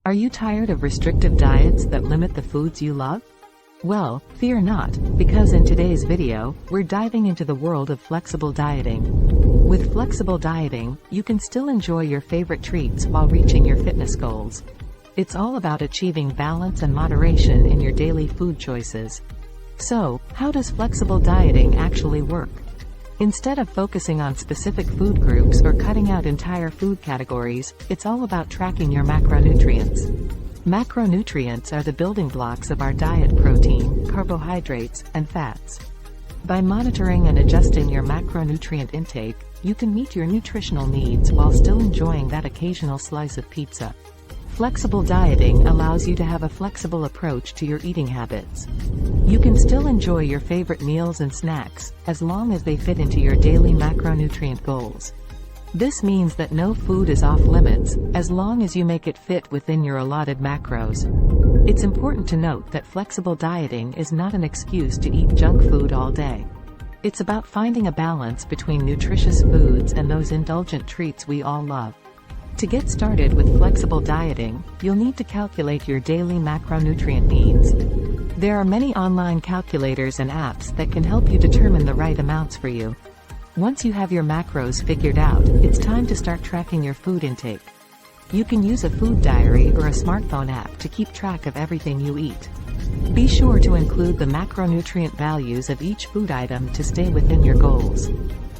Are you tired of restrictive diets that limit the foods you love? Well, fear not, because in today's video, we're diving into the world of flexible dieting. With flexible dieting, you can still enjoy your favorite treats while reaching your fitness goals. It's all about achieving balance and moderation in your daily food choices. So, how does flexible dieting actually work? Instead of focusing on specific food groups or cutting out entire food categories, it's all about tracking your macronutrients. Macronutrients are the building blocks of our diet: protein, carbohydrates, and fats. By monitoring and adjusting your macronutrient intake, you can meet your nutritional needs while still enjoying that occasional slice of pizza. Flexible dieting allows you to have a flexible approach to your eating habits. You can still enjoy your favorite meals and snacks, as long as they fit into your daily macronutrient goals. This means that no food is off limits, as long as you make it fit within your allotted macros. It's important to note that flexible dieting is not an excuse to eat junk food all day. It's about finding a balance between nutritious foods and those indulgent treats we all love. To get started with flexible dieting, you'll need to calculate your daily macronutrient needs. There are many online calculators and apps that can help you determine the right amounts for you. Once you have your macros figured out, it's time to start tracking your food intake. You can use a food diary or a smartphone app to keep track of everything you eat. Be sure to include the macronutrient values of each food item to stay within your goals.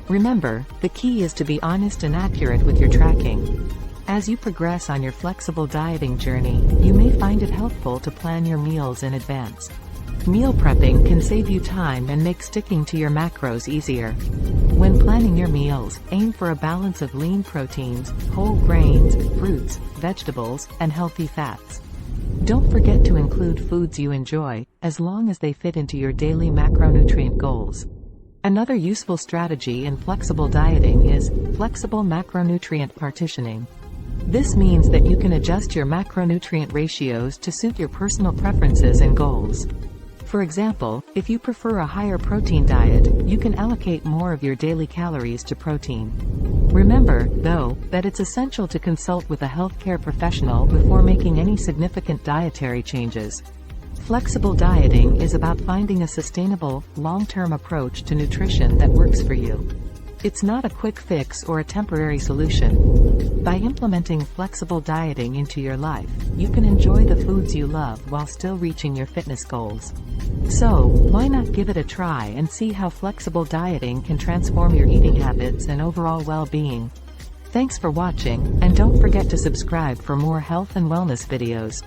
Remember, the key is to be honest and accurate with your tracking. As you progress on your flexible dieting journey, you may find it helpful to plan your meals in advance. Meal prepping can save you time and make sticking to your macros easier. When planning your meals, aim for a balance of lean proteins, whole grains, fruits, vegetables, and healthy fats. Don't forget to include foods you enjoy, as long as they fit into your daily macronutrient goals. Another useful strategy in flexible dieting is flexible macronutrient partitioning. This means that you can adjust your macronutrient ratios to suit your personal preferences and goals. For example, if you prefer a higher protein diet, you can allocate more of your daily calories to protein. Remember, though, that it's essential to consult with a healthcare professional before making any significant dietary changes. Flexible dieting is about finding a sustainable, long-term approach to nutrition that works for you. It's not a quick fix or a temporary solution. By implementing flexible dieting into your life, you can enjoy the foods you love while still reaching your fitness goals. So, why not give it a try and see how flexible dieting can transform your eating habits and overall well-being? Thanks for watching, and don't forget to subscribe for more health and wellness videos.